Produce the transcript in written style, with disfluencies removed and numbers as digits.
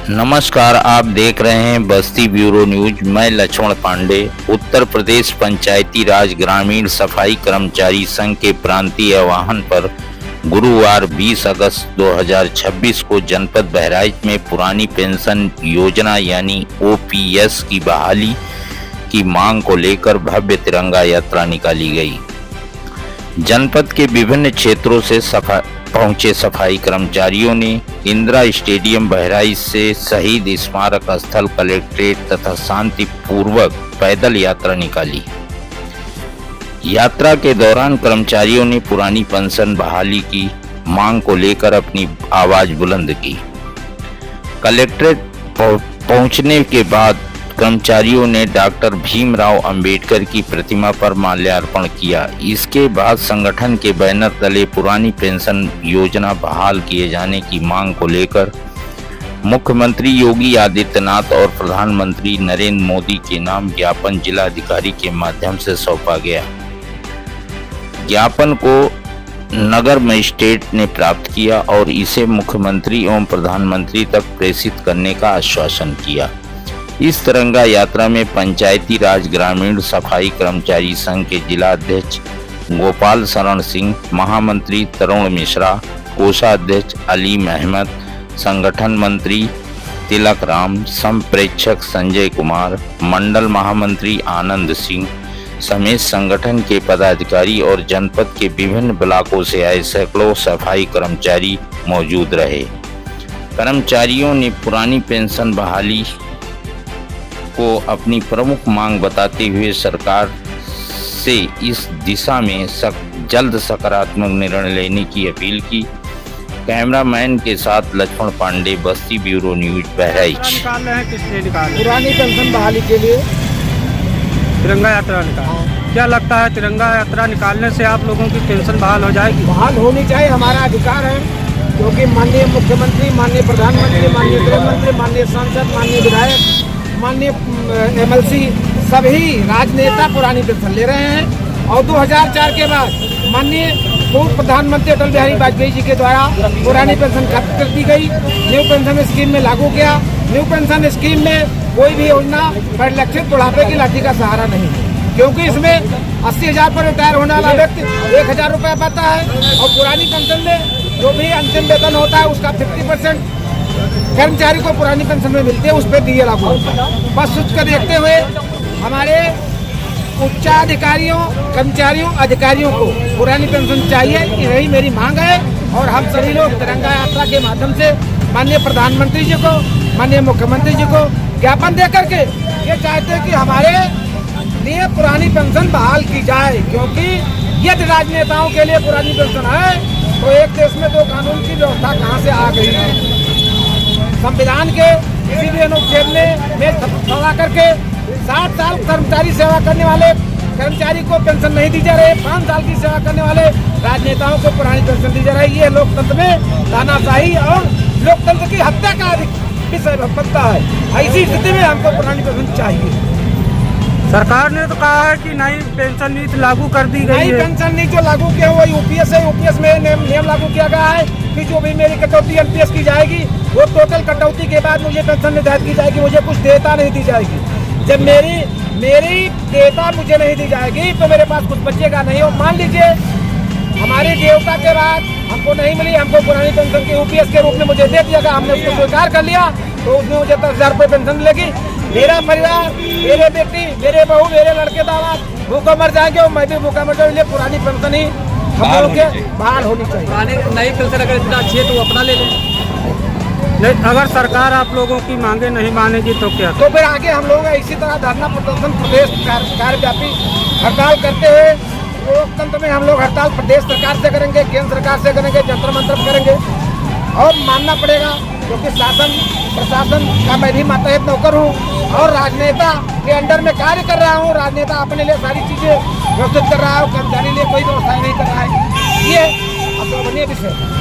नमस्कार, आप देख रहे हैं बस्ती ब्यूरो न्यूज। मैं लक्ष्मण पांडे। उत्तर प्रदेश पंचायती राज ग्रामीण सफाई कर्मचारी संघ के प्रांतीय आह्वान पर गुरुवार 20 अगस्त 2026 को जनपद बहराइच में पुरानी पेंशन योजना यानी ओपीएस की बहाली की मांग को लेकर भव्य तिरंगा यात्रा निकाली गई। जनपद के विभिन्न क्षेत्रों से पहुंचे सफाई कर्मचारियों ने इंदिरा स्टेडियम बहराइच से शहीद स्मारक स्थल कलेक्ट्रेट तथा शांतिपूर्वक पैदल यात्रा निकाली। यात्रा के दौरान कर्मचारियों ने पुरानी पेंशन बहाली की मांग को लेकर अपनी आवाज बुलंद की। कलेक्ट्रेट पहुंचने के बाद कर्मचारियों ने डॉक्टर भीमराव अंबेडकर की प्रतिमा पर माल्यार्पण किया। इसके बाद संगठन के बैनर तले पुरानी पेंशन योजना बहाल किए जाने की मांग को लेकर मुख्यमंत्री योगी आदित्यनाथ और प्रधानमंत्री नरेंद्र मोदी के नाम ज्ञापन जिलाधिकारी के माध्यम से सौंपा गया। ज्ञापन को नगर मजिस्ट्रेट ने प्राप्त किया और इसे मुख्यमंत्री एवं प्रधानमंत्री तक प्रेषित करने का आश्वासन किया। इस तिरंगा यात्रा में पंचायती राज ग्रामीण सफाई कर्मचारी संघ के जिला अध्यक्ष गोपाल शरण सिंह, महामंत्री तरुण मिश्रा, कोषाध्यक्ष अलीम अहमद, संगठन मंत्री तिलक राम, संप्रेक्षक संजय कुमार, मंडल महामंत्री आनंद सिंह समेत संगठन के पदाधिकारी और जनपद के विभिन्न ब्लॉकों से आए सैकड़ों सफाई कर्मचारी मौजूद रहे। कर्मचारियों ने पुरानी पेंशन बहाली को अपनी प्रमुख मांग बताते हुए सरकार से इस दिशा में जल्द सकारात्मक निर्णय लेने की अपील की। कैमरामैन के साथ लक्ष्मण पांडे, बस्ती ब्यूरो न्यूज, बहराइच। निकाल रहे हैं, किसने निकाल पुरानी पेंशन बहाली के लिए तिरंगा यात्रा निकाल। क्या लगता है तिरंगा यात्रा निकालने से आप लोगों की पेंशन बहाल हो जाएगी? बहाल होनी चाहिए, हमारा अधिकार है, क्योंकि माननीय मुख्यमंत्री, माननीय प्रधानमंत्री, माननीय गृह मंत्री, माननीय सांसद, माननीय विधायक, माननीय एमएलसी सभी राजनेता पुरानी पेंशन ले रहे हैं। और 2004 के बाद माननीय पूर्व प्रधानमंत्री अटल बिहारी वाजपेयी जी के द्वारा पुरानी पेंशन खत्म कर दी गई, न्यू पेंशन स्कीम में लागू किया। न्यू पेंशन स्कीम में कोई भी योजना परिलक्षित बुढ़ापे की लाठी का सहारा नहीं है, क्योंकि इसमें 80,000 पर रिटायर होने वाला व्यक्ति 1,000 रुपये पाता है और पुरानी पेंशन में जो भी अंतिम वेतन होता है उसका 50% कर्मचारी को पुरानी पेंशन में मिलती है, उस पर दिए लागू होता है। बस उसको देखते हुए हमारे उच्चाधिकारियों, कर्मचारियों, अधिकारियों को पुरानी पेंशन चाहिए, यही मेरी मांग है। और हम सभी लोग तिरंगा यात्रा के माध्यम से माननीय प्रधानमंत्री जी को, माननीय मुख्यमंत्री जी को ज्ञापन दे करके ये चाहते हैं कि हमारे लिए पुरानी पेंशन बहाल की जाए, क्योंकि यदि राजनेताओं के लिए पुरानी पेंशन है तो एक देश में दो कानून की व्यवस्था कहाँ से आ गई है। संविधान के किसी भी अनुच्छेद में दबा करके 60 साल कर्मचारी सेवा करने वाले कर्मचारी को पेंशन नहीं दी जा रही, 5 साल की सेवा करने वाले राजनेताओं को पुरानी पेंशन दी जा रही है। ये लोकतंत्र में तानाशाही और लोकतंत्र की हत्या का विषय बनता है। ऐसी स्थिति में हमको पुरानी पेंशन चाहिए। सरकार ने तो कहा है कि नई पेंशन नीति लागू कर दी गई है। नई पेंशन नीति जो लागू किया वो यूपीएस है। यूपीएस में नियम लागू किया गया है कि जो भी मेरी कटौती एनपीएस की जाएगी वो टोटल कटौती के बाद मुझे पेंशन निर्धारित की जाएगी, मुझे कुछ देयता नहीं दी जाएगी। जब मेरी देयता मुझे नहीं दी जाएगी तो मेरे पास कुछ बचेगा नहीं। और मान लीजिए हमारी देयता के बाद हमको नहीं मिली, हमको पुरानी पेंशन के यूपीएस के रूप में मुझे दे दिया गया, हमने उसको स्वीकार कर लिया, तो उसमें मुझे 10,000 रुपये पेंशन मिलेगी। मेरा परिवार, मेरे बेटी, मेरे बहू, मेरे लड़के, दामाद भूखा मर जाएंगे और मैं भी भूखा मर जाऊंगी। पुरानी पेंशन ही हम लोग के बहाल होनी चाहिए। पुरानी नई पेंशन अगर इतना अच्छी है तो वो अपना ले लें। नहीं, अगर सरकार आप लोगों की मांगे नहीं मानेगी तो क्या? तो फिर आगे हम लोग इसी तरह धरना प्रदर्शन प्रदेश कार्यव्यापी हड़ताल करते हुए लोकतंत्र में हम लोग हड़ताल प्रदेश सरकार से करेंगे, केंद्र सरकार से करेंगे, जंतर मंतर करेंगे। और मानना पड़ेगा, क्योंकि शासन प्रशासन का मैं भी मातहत नौकर हूँ और राजनेता के अंडर में कार्य कर रहा हूँ। राजनेता अपने लिए सारी चीज़ें व्यवस्थित कर रहा है, कर्मचारी लिए कोई व्यवस्था नहीं कर रहा है। ये अशोभनीय विषय है।